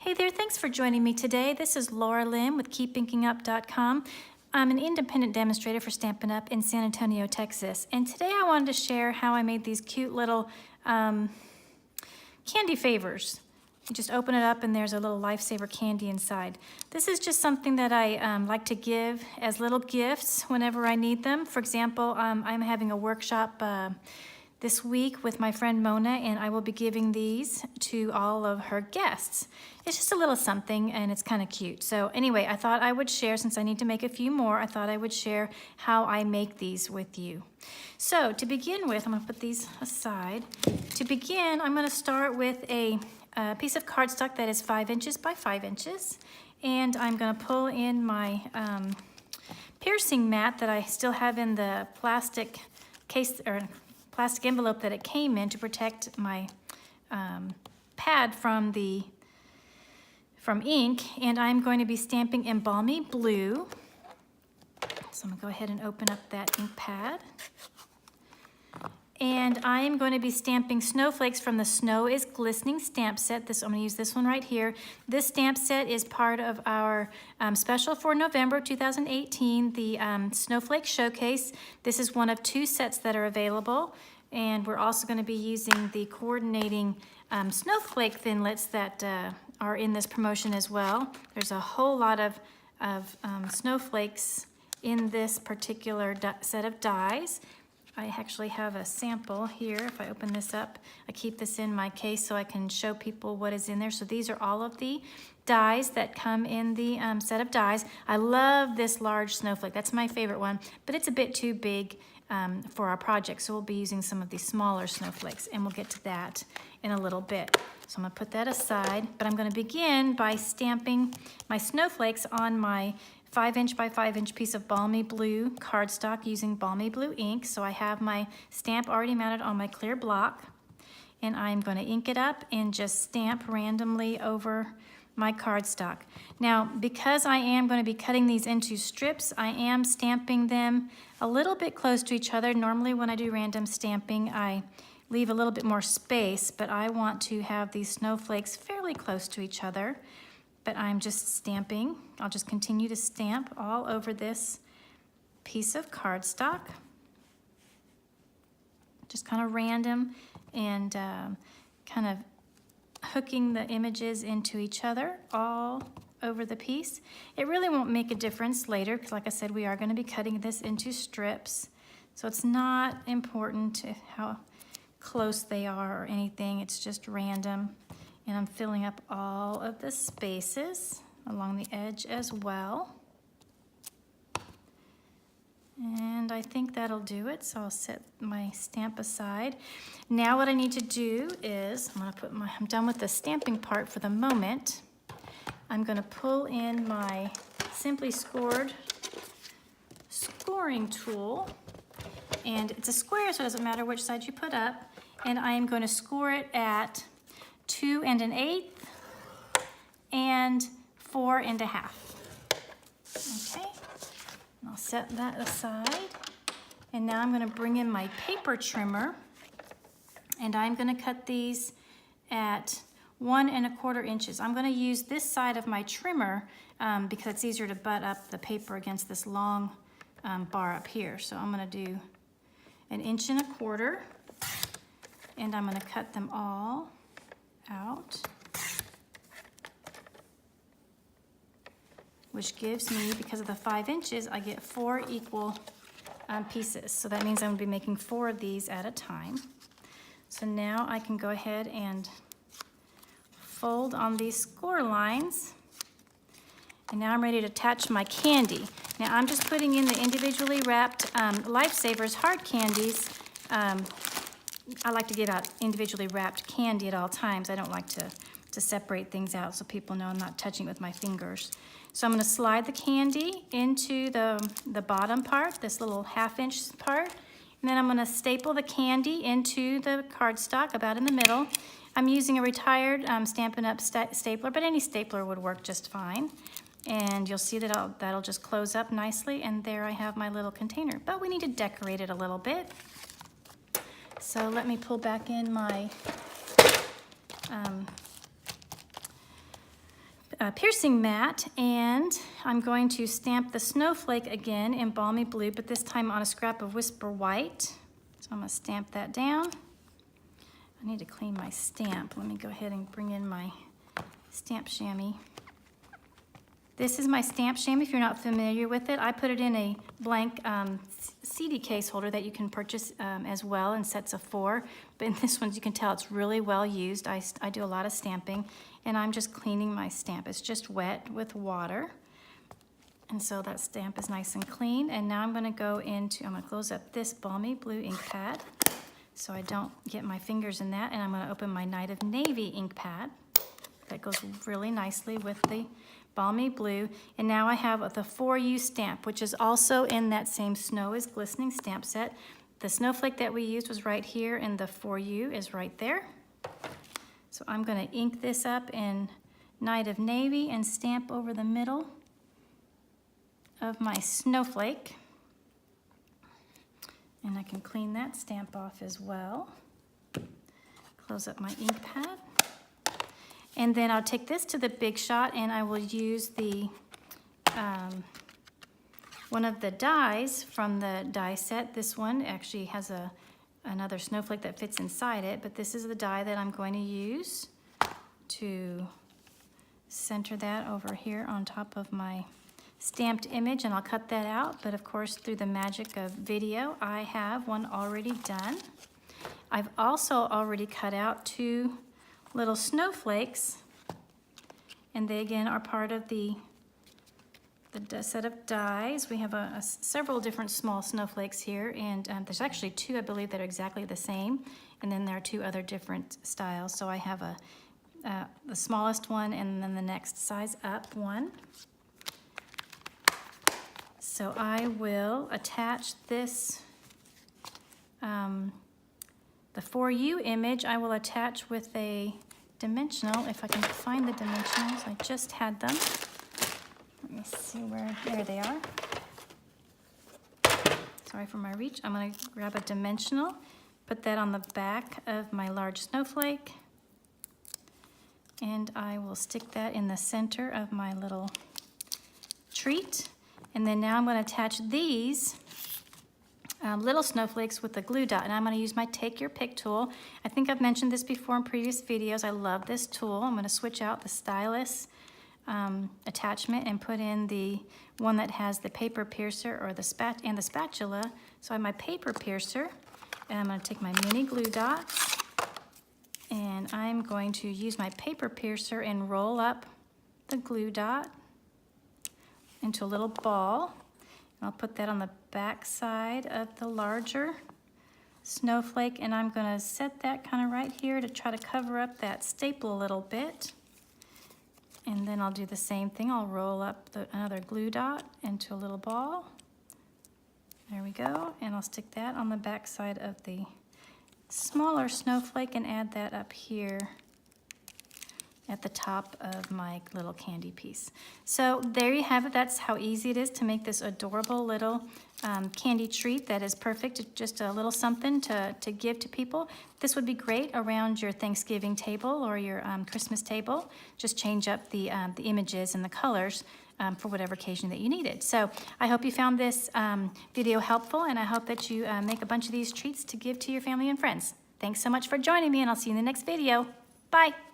Hey there, thanks for joining me today. This is Laura Lim with KeepInkingUp.com. I'm an independent demonstrator for Stampin' Up! In San Antonio, Texas. And today I wanted to share how I made these cute little candy favors. You just open it up and there's a little lifesaver candy inside. This is just something that I like to give as little gifts whenever I need them. For example, I'm having a workshop this week with my friend Mona, and I will be giving these to all of her guests. It's just a little something and it's kind of cute. So anyway, I thought I would share, since I need to make a few more, I thought I would share how I make these with you. So to begin with, I'm gonna put these aside. To begin, I'm gonna start with a piece of cardstock that is 5 inches by 5 inches. And I'm gonna pull in my piercing mat that I still have in the plastic case, or plastic envelope that it came in, to protect my pad from ink. And I'm going to be stamping in balmy blue. So I'm gonna go ahead and open up that ink pad. And I am going to be stamping snowflakes from the Snow is Glistening stamp set. I'm gonna use this one right here. This stamp set is part of our special for November 2018, the Snowflake Showcase. This is one of 2 sets that are available. And we're also gonna be using the coordinating snowflake thinlits that are in this promotion as well. There's a whole lot of snowflakes in this particular set of dies. I actually have a sample here. If I open this up, I keep this in my case so I can show people what is in there. So these are all of the dies that come in the set of dies. I love this large snowflake. That's my favorite one, but it's a bit too big for our project. So we'll be using some of these smaller snowflakes, and we'll get to that in a little bit. So I'm gonna put that aside, but I'm gonna begin by stamping my snowflakes on my 5 inch by 5 inch piece of balmy blue cardstock using balmy blue ink. So I have my stamp already mounted on my clear block, and I'm going to ink it up and just stamp randomly over my cardstock. Now, because I am going to be cutting these into strips, I am stamping them a little bit close to each other. Normally when I do random stamping, I leave a little bit more space, but I want to have these snowflakes fairly close to each other. But I'm just stamping. I'll just continue to stamp all over this piece of cardstock. Just kind of random, and kind of hooking the images into each other all over the piece. It really won't make a difference later, because like I said, we are going to be cutting this into strips. So it's not important how close they are or anything. It's just random. And I'm filling up all of the spaces along the edge as well. And I think that'll do it, so I'll set my stamp aside. Now what I need to do is, I'm done with the stamping part for the moment. I'm gonna pull in my Simply Scored scoring tool. And it's a square, so it doesn't matter which side you put up. And I am going to score it at 2 1/8 and 4 1/2. Okay, and I'll set that aside. And now I'm going to bring in my paper trimmer, and I'm going to cut these at 1 1/4 inches. I'm going to use this side of my trimmer because it's easier to butt up the paper against this long bar up here. So I'm going to do 1 1/4 inches, and I'm going to cut them all out, which gives me, because of the 5 inches, I get 4 equal pieces. So that means I'm going to be making 4 of these at a time. So now I can go ahead and fold on these score lines, and now I'm ready to attach my candy. Now I'm just putting in the individually wrapped Lifesavers hard candies. I like to give out individually wrapped candy at all times. I don't like to separate things out so people know I'm not touching it with my fingers. So I'm going to slide the candy into the bottom part, this little 1/2 inch part, and then I'm going to staple the candy into the cardstock about in the middle. I'm using a retired Stampin' Up! Stapler, but any stapler would work just fine. And you'll see that that'll just close up nicely, and there I have my little container. But we need to decorate it a little bit. So let me pull back in my piercing mat, and I'm going to stamp the snowflake again in balmy blue, but this time on a scrap of Whisper White. So I'm going to stamp that down. I need to clean my stamp. Let me go ahead and bring in my stamp chamois. This is my stamp chamois if you're not familiar with it. I put it in a blank CD case holder that you can purchase as well in sets of 4. But in this one, you can tell it's really well used. I do a lot of stamping, and I'm just cleaning my stamp. It's just wet with water. And so that stamp is nice and clean. And now I'm gonna I'm gonna close up this balmy blue ink pad so I don't get my fingers in that. And I'm gonna open my Night of Navy ink pad. That goes really nicely with the balmy blue. And now I have the 4U stamp, which is also in that same Snow is Glistening stamp set. The snowflake that we used was right here, and the 4U is right there. So I'm gonna ink this up in Night of Navy and stamp over the middle of my snowflake. And I can clean that stamp off as well. Close up my ink pad. And then I'll take this to the Big Shot, and I will use the one of the dies from the die set. This one actually has another snowflake that fits inside it, but this is the die that I'm going to use to center that over here on top of my stamped image, and I'll cut that out. But of course, through the magic of video, I have one already done. I've also already cut out 2 little snowflakes, and they again are part of the set of dies. We have several different small snowflakes here, and there's actually 2, I believe, that are exactly the same, and then there are 2 other different styles. So I have the smallest one, and then the next size up one. So I will attach this, the 4U image, I will attach with a dimensional, if I can find the dimensionals. I just had them. Let me see there they are. Sorry for my reach. I'm gonna grab a dimensional, put that on the back of my large snowflake, and I will stick that in the center of my little treat. And then now I'm gonna attach these little snowflakes with the glue dot, and I'm going to use my Take Your Pick tool. I think I've mentioned this before in previous videos. I love this tool. I'm going to switch out the stylus attachment and put in the one that has the paper piercer or the spatula. So I have my paper piercer, and I'm going to take my mini glue dots, and I'm going to use my paper piercer and roll up the glue dot into a little ball. I'll put that on the back side of the larger snowflake, and I'm gonna set that kind of right here to try to cover up that staple a little bit. And then I'll do the same thing. I'll roll up another glue dot into a little ball. There we go. And I'll stick that on the back side of the smaller snowflake and add that up here at the top of my little candy piece. So there you have it. That's how easy it is to make this adorable little candy treat that is perfect, just a little something to give to people. This would be great around your Thanksgiving table or your Christmas table. Just change up the images and the colors for whatever occasion that you need it. So I hope you found this video helpful, and I hope that you make a bunch of these treats to give to your family and friends. Thanks so much for joining me, and I'll see you in the next video. Bye.